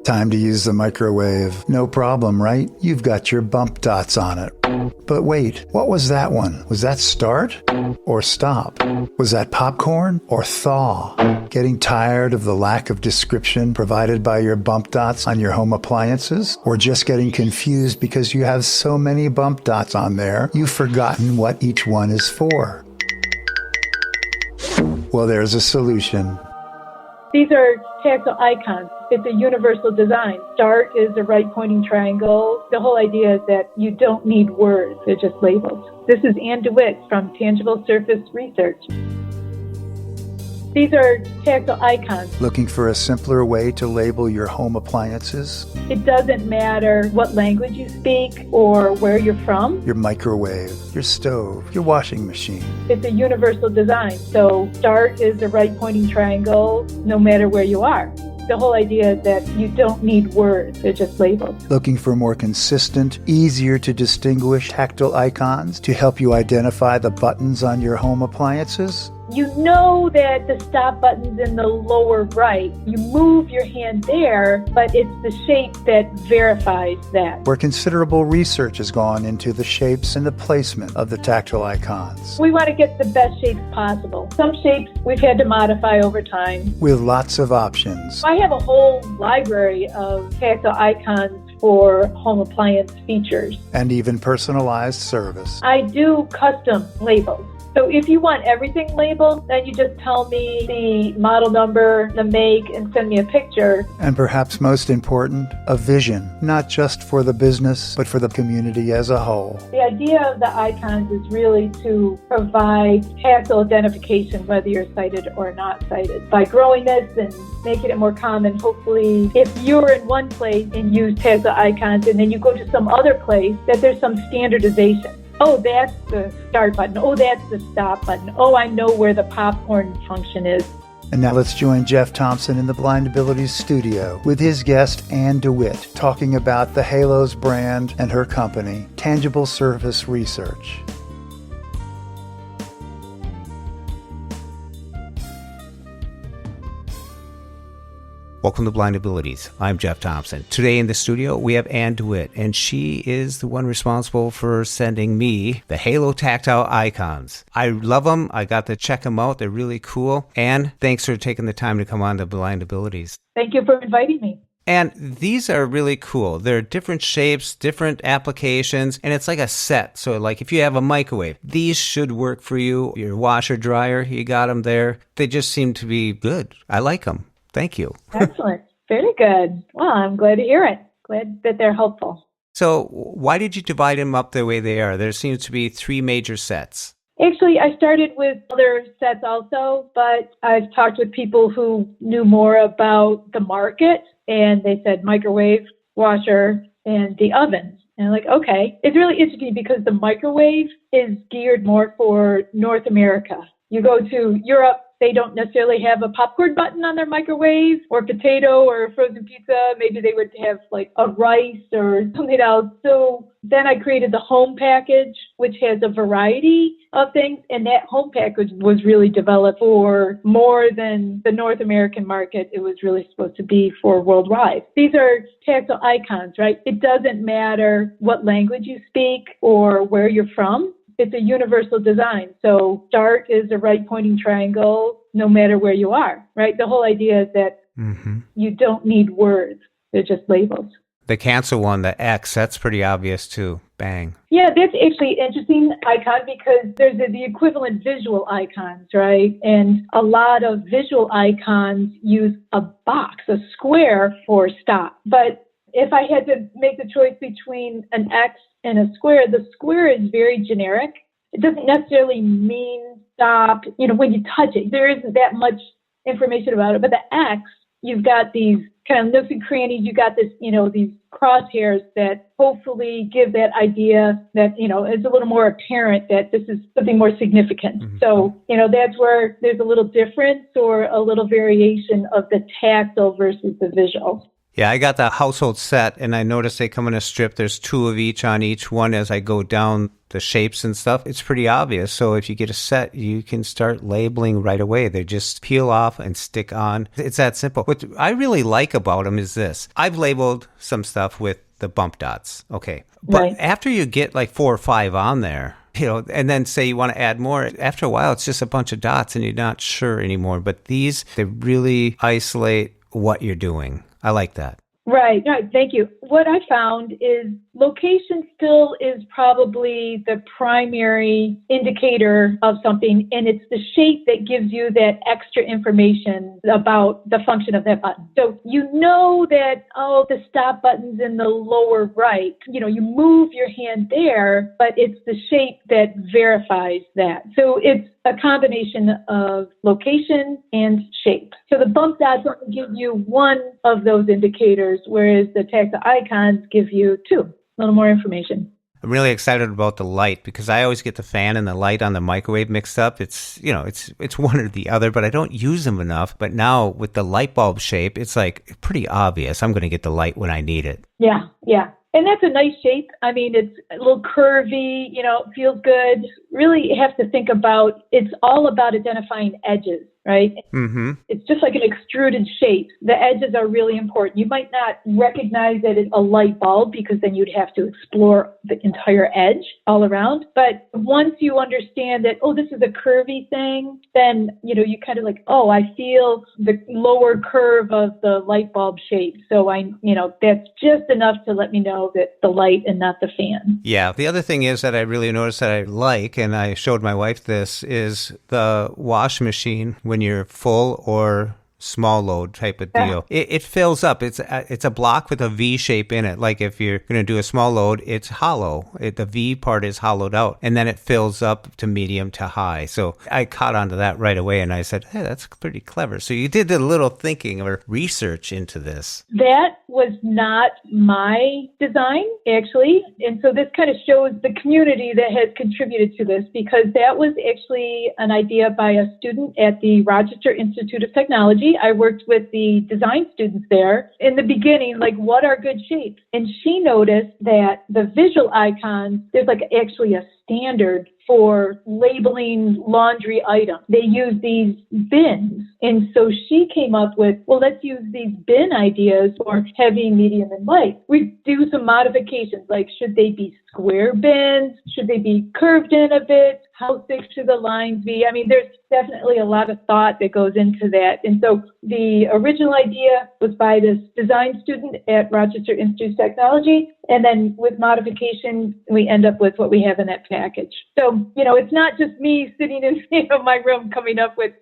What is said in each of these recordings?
Time to use the microwave. No problem, right? You've got your bump dots on it. But wait, what was that one? Was that start or stop? Was that popcorn or thaw? Getting tired of the lack of description provided by your bump dots on your home appliances? Or just getting confused because you have so many bump dots on there, you've forgotten what each one is for? Well, there's a solution. These are tactile icons. It's a universal design. Start is a right pointing triangle. The whole idea is that you don't need words, they're just labels. This is Anne DeWitt from Tangible Surface Research. These are tactile icons. Looking for a simpler way to label your home appliances? It doesn't matter what language you speak or where you're from. Your microwave, your stove, your washing machine. It's a universal design. So start is a right pointing triangle no matter where you are. The whole idea is that you don't need words, they're just labels. Looking for more consistent, easier to distinguish tactile icons to help you identify the buttons on your home appliances? You know that the stop button's in the lower right. You move your hand there, but it's the shape that verifies that. Where considerable research has gone into the shapes and the placement of the tactile icons. We want to get the best shapes possible. Some shapes we've had to modify over time. With lots of options. I have a whole library of tactile icons for home appliance features. And even personalized service. I do custom labels. So if you want everything labeled, then you just tell me the model number, the make, and send me a picture. And perhaps most important, a vision, not just for the business, but for the community as a whole. The idea of the icons is really to provide tactile identification, whether you're sighted or not sighted. By growing this and making it more common, hopefully, if you're in one place and use tactile icons and then you go to some other place, that there's some standardization. Oh, that's the start button. Oh, that's the stop button. Oh, I know where the popcorn function is. And now let's join Jeff Thompson in the BlindAbilities Studio with his guest, Anne DeWitt, talking about the Halos brand and her company, Tangible Surface Research. Welcome to BlindAbilities. I'm Jeff Thompson. Today in the studio, we have Anne DeWitt, and she is the one responsible for sending me the Halo Tactile icons. I love them. I got to check them out. They're really cool. Anne, thanks for taking the time to come on to BlindAbilities. Thank you for inviting me. And these are really cool. They're different shapes, different applications, and it's like a set. So like if you have a microwave, these should work for you. Your washer, dryer, you got them there. They just seem to be good. I like them. Thank you. Excellent. Very good. Well, I'm glad to hear it. Glad that they're helpful. So why did you divide them up the way they are? There seems to be three major sets. Actually, I started with other sets also, but I've talked with people who knew more about the market, and they said microwave, washer, and the oven. And I'm like, okay. It's really interesting because the microwave is geared more for North America. You go to Europe, they don't necessarily have a popcorn button on their microwave or potato or frozen pizza. Maybe they would have like a rice or something else. So then I created the home package, which has a variety of things. And that home package was really developed for more than the North American market. It was really supposed to be for worldwide. These are tactile icons, right? It doesn't matter what language you speak or where you're from. It's a universal design. So start is a right pointing triangle no matter where you are, right? The whole idea is that you don't need words. They're just labels. The cancel one, the X, that's pretty obvious too. Bang. Yeah, that's actually an interesting icon because there's the equivalent visual icons, right? And a lot of visual icons use a box, a square for stop. But if I had to make the choice between an X and a square, the square is very generic. It doesn't necessarily mean stop. You know, when you touch it, there isn't that much information about it. But the X, you've got these kind of nooks and crannies. You got this, you know, these crosshairs that hopefully give that idea that, you know, it's a little more apparent that this is something more significant. So, you know, that's where there's a little difference or a little variation of the tactile versus the visual. Yeah, I got the household set, and I noticed they come in a strip. There's 2 of each on each one as I go down the shapes and stuff. It's pretty obvious. So if you get a set, you can start labeling right away. They just peel off and stick on. It's that simple. What I really like about them is this. I've labeled some stuff with the bump dots. Okay. But after you get like 4 or 5 on there, and then say you want to add more, after a while, it's just a bunch of dots and you're not sure anymore. But these, they really isolate what you're doing. I like that. Right. Thank you. What I found is location still is probably the primary indicator of something, and it's the shape that gives you that extra information about the function of that button. So you know that, the stop button's in the lower right. You move your hand there, but it's the shape that verifies that. So it's a combination of location and shape. So the bump dots only give you one of those indicators, whereas the tactile icons give you 2, a little more information. I'm really excited about the light because I always get the fan and the light on the microwave mixed up. It's one or the other, but I don't use them enough. But now with the light bulb shape, it's like pretty obvious. I'm going to get the light when I need it. Yeah. And that's a nice shape. I mean, it's a little curvy, feels good. Really have to think about, it's all about identifying edges, right? Mm-hmm. It's just like an extruded shape. The edges are really important. You might not recognize that it's a light bulb because then you'd have to explore the entire edge all around. But once you understand that, this is a curvy thing, then, you kind of like, I feel the lower curve of the light bulb shape. So that's just enough to let me know that the light and not the fan. Yeah. The other thing is that I really noticed that I like, and I showed my wife this, is the wash machine when you're full or small load type of deal. It fills up. It's a block with a V shape in it. Like if you're going to do a small load, it's hollow. The V part is hollowed out, and then it fills up to medium to high. So I caught onto that right away, and I said, hey, that's pretty clever. So you did a little thinking or research into this. That was not my design, actually. And so this kind of shows the community that has contributed to this, because that was actually an idea by a student at the Rochester Institute of Technology. I worked with the design students there in the beginning, like, what are good shapes? And she noticed that the visual icons, there's like actually a standard for labeling laundry items. They use these bins. And so she came up with, let's use these bin ideas for heavy, medium, and light. We do some modifications, like should they be square bins? Should they be curved in a bit? How thick should the lines be? I mean, there's definitely a lot of thought that goes into that. And so the original idea was by this design student at Rochester Institute of Technology. And then with modification, we end up with what we have in that package. So, it's not just me sitting in my room coming up with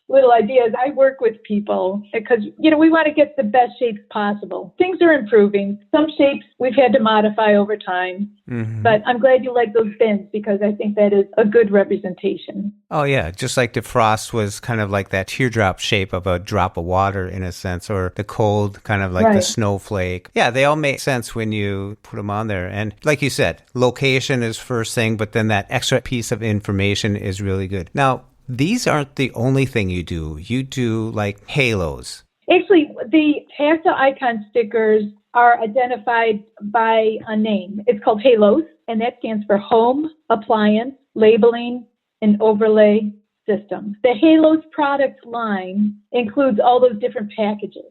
little ideas. I work with people because, we want to get the best shapes possible. Things are improving. Some shapes we've had to modify over time. Mm-hmm. But I'm glad you like those bins because I think that is a good representation. Oh, yeah. Just like defrost was kind of like that teardrop shape of a drop of water in a sense, or the cold kind of like the snowflake. Yeah, they all make sense when you put them on there. And like you said, location is first thing, but then that extra piece of information is really good. Now, these aren't the only thing you do. You do like halos. Actually, the tactile icon stickers are identified by a name. It's called halos, and that stands for Home, Appliance, Labeling, and Overlay Systems. The halos product line includes all those different packages.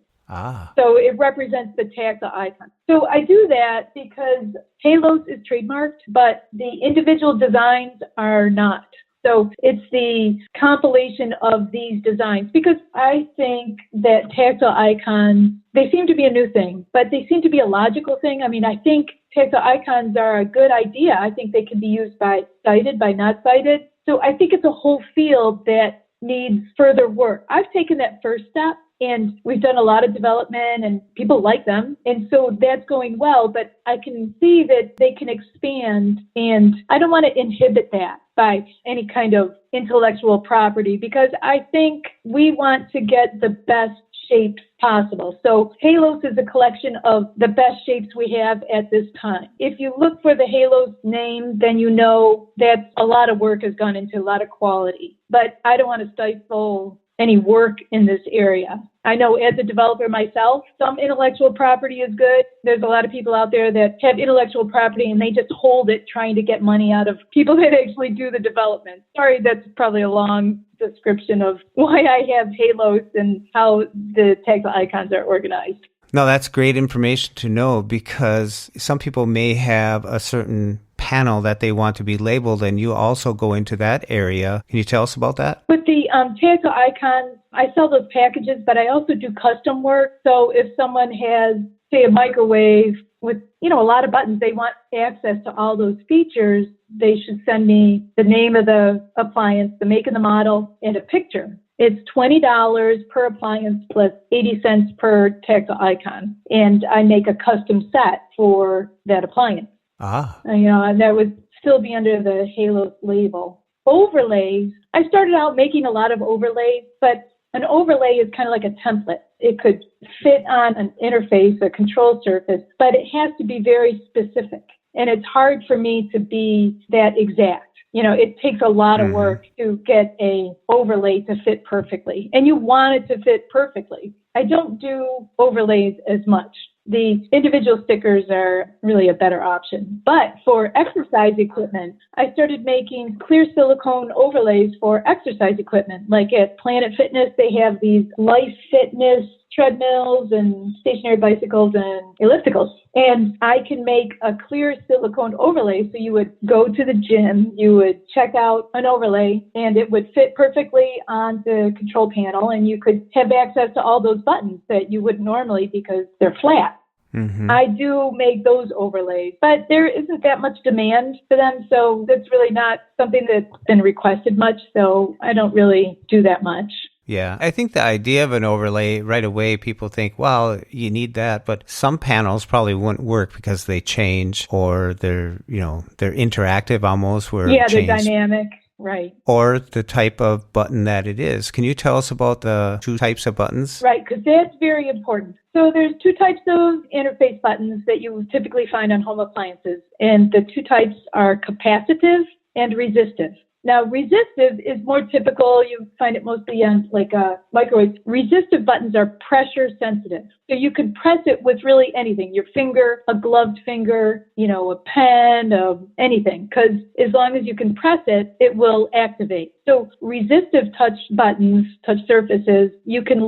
So it represents the tactile icon. So I do that because halos is trademarked, but the individual designs are not. So it's the compilation of these designs, because I think that tactile icons, they seem to be a new thing, but they seem to be a logical thing. I mean, I think tactile icons are a good idea. I think they can be used by sighted, by not sighted. So I think it's a whole field that needs further work. I've taken that first step, and we've done a lot of development and people like them. And so that's going well, but I can see that they can expand, and I don't want to inhibit that by any kind of intellectual property, because I think we want to get the best shapes possible. So halos is a collection of the best shapes we have at this time. If you look for the halos name, then you know that a lot of work has gone into a lot of quality. But I don't want to stifle any work in this area. I know as a developer myself, some intellectual property is good. There's a lot of people out there that have intellectual property and they just hold it trying to get money out of people that actually do the development. Sorry, that's probably a long description of why I have halos and how the tactile icons are organized. No, that's great information to know, because some people may have a certain panel that they want to be labeled, and you also go into that area. Can you tell us about that? With the tactile icons, I sell those packages, but I also do custom work. So if someone has, say, a microwave with, a lot of buttons, they want access to all those features, they should send me the name of the appliance, the make and the model, and a picture. It's $20 per appliance plus 80 cents per tactile icon. And I make a custom set for that appliance. And that would still be under the Halos label. Overlays, I started out making a lot of overlays, but an overlay is kind of like a template. It could fit on an interface, a control surface, but it has to be very specific. And it's hard for me to be that exact. It takes a lot of work to get a overlay to fit perfectly. And you want it to fit perfectly. I don't do overlays as much. The individual stickers are really a better option. But for exercise equipment, I started making clear silicone overlays for exercise equipment. Like at Planet Fitness, they have these Life Fitness treadmills and stationary bicycles and ellipticals. And I can make a clear silicone overlay. So you would go to the gym, you would check out an overlay, and it would fit perfectly on the control panel. And you could have access to all those buttons that you wouldn't normally because they're flat. I do make those overlays, but there isn't that much demand for them. So that's really not something that's been requested much. So I don't really do that much. Yeah, I think the idea of an overlay, right away, people think, well, you need that. But some panels probably wouldn't work because they change, or they're interactive almost. Where they're dynamic. Right. Or the type of button that it is. Can you tell us about the two types of buttons? Right, because that's very important. So there's two types of interface buttons that you typically find on home appliances. And the two types are capacitive and resistive. Now, resistive is more typical. You find it mostly on microwaves. Resistive buttons are pressure sensitive. So you can press it with really anything, your finger, a gloved finger, a pen, anything. Because as long as you can press it, it will activate. So resistive touch buttons, touch surfaces, you can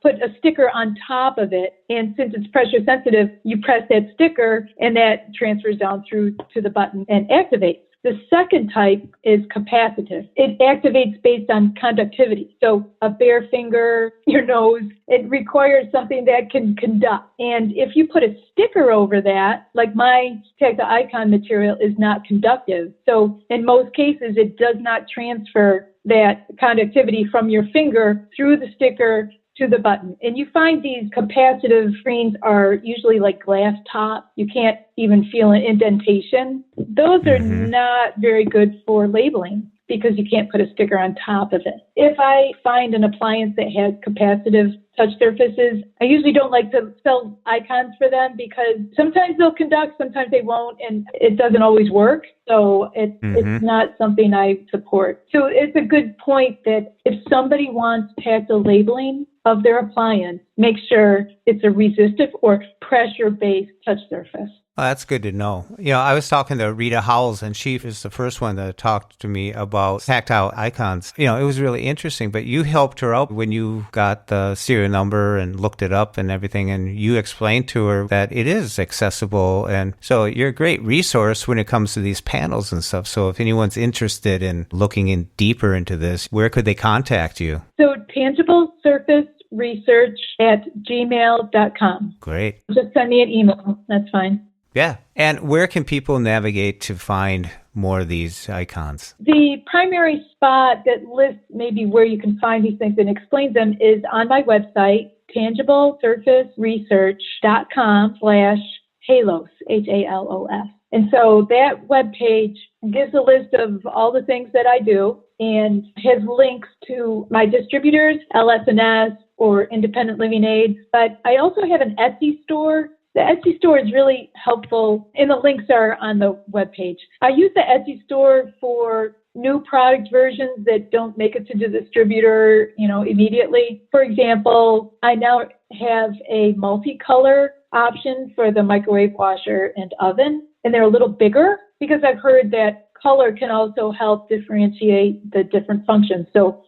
put a sticker on top of it. And since it's pressure sensitive, you press that sticker and that transfers down through to the button and activates. The second type is capacitive. It activates based on conductivity. So a bare finger, your nose, it requires something that can conduct. And if you put a sticker over that, like my tactile icon material is not conductive. So in most cases, it does not transfer that conductivity from your finger through the sticker to the button. And you find these capacitive screens are usually like glass top. You can't even feel an indentation. Those are not very good for labeling because you can't put a sticker on top of it. If I find an appliance that has capacitive touch surfaces, I usually don't like to sell icons for them because sometimes they'll conduct, sometimes they won't, and it doesn't always work. So it's not something I support. So it's a good point that if somebody wants tactile labeling of their appliance, make sure it's a resistive or pressure-based touch surface. Oh, that's good to know. I was talking to Rita Howells, and she was the first one that talked to me about tactile icons. It was really interesting, but you helped her out when you got the serial number and looked it up and everything, and you explained to her that it is accessible. And so you're a great resource when it comes to these panels and stuff. So if anyone's interested in looking in deeper into this, where could they contact you? So tangible surface research@gmail.com. Great. Just send me an email. That's fine. Yeah. And where can people navigate to find more of these icons? The primary spot that lists maybe where you can find these things and explains them is on my website, tangiblesurfaceresearch.com/halos, HALOS. And so that webpage gives a list of all the things that I do and has links to my distributors, LS&S or Independent Living Aids. But I also have an Etsy store. The Etsy store is really helpful, and the links are on the webpage. I use the Etsy store for new product versions that don't make it to the distributor, immediately. For example, I now have a multicolor option for the microwave, washer, and oven, and they're a little bigger because I've heard that color can also help differentiate the different functions. So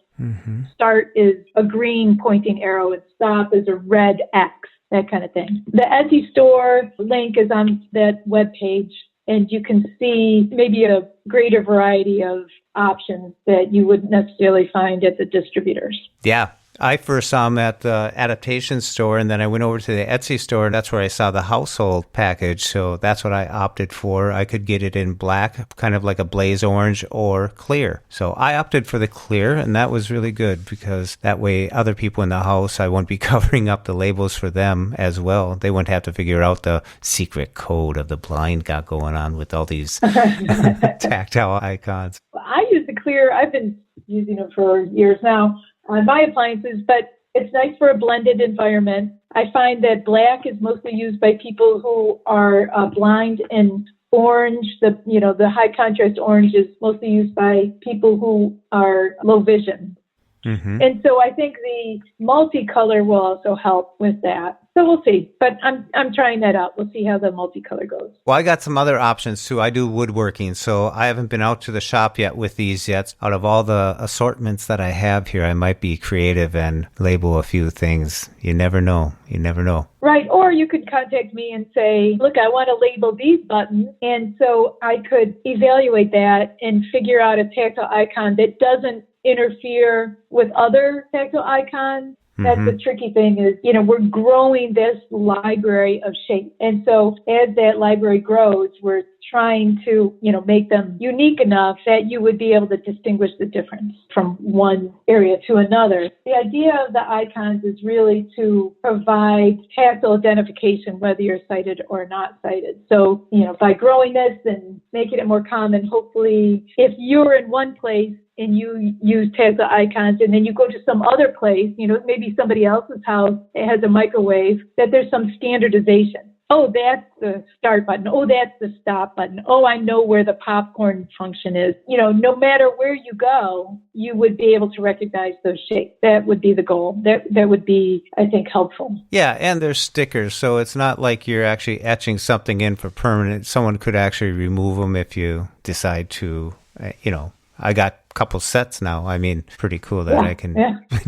start is a green pointing arrow and stop is a red X, that kind of thing. The Etsy store link is on that webpage, and you can see maybe a greater variety of options that you wouldn't necessarily find at the distributors. Yeah. I first saw them at the Adaptation store, and then I went over to the Etsy store, and that's where I saw the household package. So that's what I opted for. I could get it in black, kind of like a blaze orange, or clear. So I opted for the clear, and that was really good because that way other people in the house, I won't be covering up the labels for them as well. They wouldn't have to figure out the secret code of the blind got going on with all these tactile icons. I use the clear. I've been using it for years now on my appliances, but it's nice for a blended environment. I find that black is mostly used by people who are blind, and orange, the high contrast orange is mostly used by people who are low vision. And so I think the multicolor will also help with that. So we'll see. But I'm trying that out. We'll see how the multicolor goes. Well, I got some other options too. I do woodworking, so I haven't been out to the shop yet with these yet. Out of all the assortments that I have here, I might be creative and label a few things. You never know. You never know. Right. Or you could contact me and say, look, I want to label these buttons. And so I could evaluate that and figure out a tactile icon that doesn't interfere with other tactile icons. That's the tricky thing is, we're growing this library of shapes. And so as that library grows, we're trying to, make them unique enough that you would be able to distinguish the difference from one area to another. The idea of the icons is really to provide tactile identification, whether you're sighted or not sighted. So, by growing this and making it more common, hopefully if you're in one place and you use tactile icons and then you go to some other place, maybe somebody else's house that has a microwave, that there's some standardization. Oh, that's the start button. Oh, that's the stop button. Oh, I know where the popcorn function is. No matter where you go, you would be able to recognize those shapes. That would be the goal. That would be, I think, helpful. Yeah, and there's stickers, so it's not like you're actually etching something in for permanent. Someone could actually remove them if you decide to, I got a couple sets now. I mean, pretty cool that I can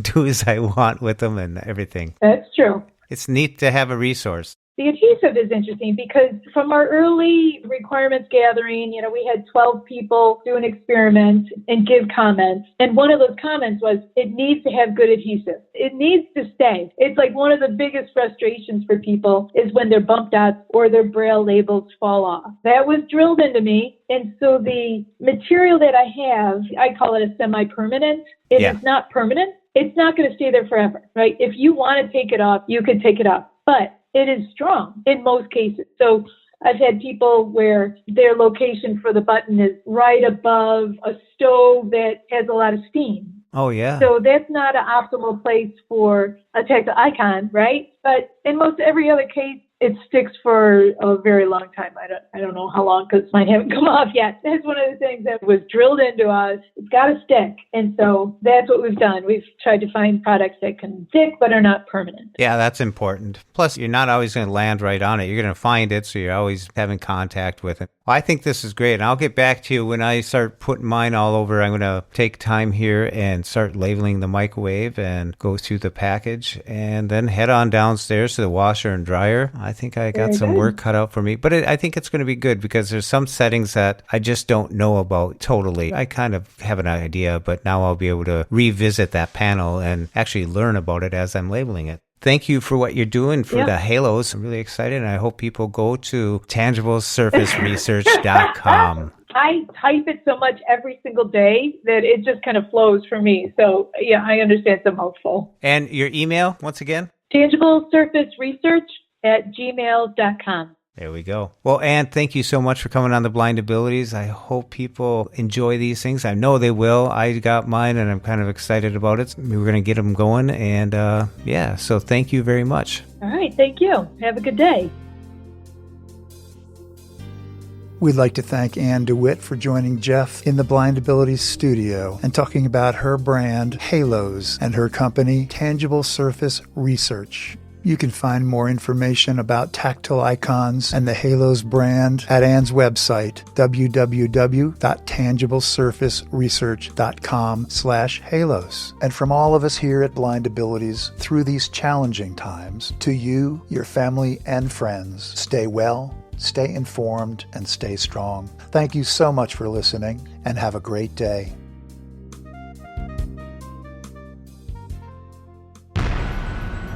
do as I want with them and everything. That's true. It's neat to have a resource. The adhesive is interesting because from our early requirements gathering, we had 12 people do an experiment and give comments. And one of those comments was, it needs to have good adhesive. It needs to stay. It's like one of the biggest frustrations for people is when their bump dots or their braille labels fall off. That was drilled into me. And so the material that I have, I call it a semi-permanent. It is not permanent. It's not going to stay there forever, right? If you want to take it off, you could take it off. But it is strong in most cases. So I've had people where their location for the button is right above a stove that has a lot of steam. Oh, yeah. So that's not an optimal place for a tactile icon, right? But in most every other case, it sticks for a very long time. I don't know how long because mine haven't come off yet. That's one of the things that was drilled into us. It's got to stick. And so that's what we've done. We've tried to find products that can stick but are not permanent. Yeah, that's important. Plus, you're not always going to land right on it. You're going to find it, so you're always having contact with it. Well, I think this is great. And I'll get back to you when I start putting mine all over. I'm going to take time here and start labeling the microwave and go through the package and then head on downstairs to the washer and dryer. I think I got some work cut out for me, but I think it's going to be good because there's some settings that I just don't know about totally. I kind of have an idea, but now I'll be able to revisit that panel and actually learn about it as I'm labeling it. Thank you for what you're doing for the halos. I'm really excited, and I hope people go to tangiblesurfaceresearch.com. I type it so much every single day that it just kind of flows for me. So, yeah, I understand it's helpful. And your email, once again? tangiblesurfaceresearch@gmail.com. There we go. Well, Anne, thank you so much for coming on the Blind Abilities. I hope people enjoy these things. I know they will. I got mine, and I'm kind of excited about it. We're going to get them going, and so thank you very much. All right, thank you. Have a good day. We'd like to thank Anne DeWitt for joining Jeff in the BlindAbilities Studio and talking about her brand, Halos, and her company, Tangible Surface Research. You can find more information about tactile icons and the Halos brand at Anne's website, www.tangiblesurfaceresearch.com/halos. And from all of us here at BlindAbilities, through these challenging times, to you, your family, and friends, stay well, stay informed, and stay strong. Thank you so much for listening, and have a great day.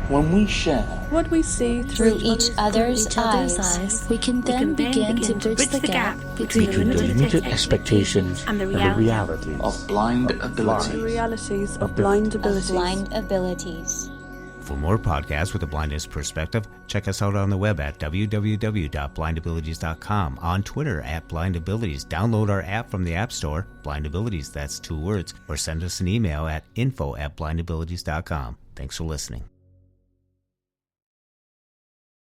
When we share what we see through each other's eyes, we can then begin to bridge the gap between the limited expectations and the reality of BlindAbilities. The realities of BlindAbilities. BlindAbilities. For more podcasts with a blindness perspective, check us out on the web at www.blindabilities.com, on Twitter at BlindAbilities. Download our app from the App Store, BlindAbilities, that's 2 words, or send us an email at info@blindabilities.com. Thanks for listening.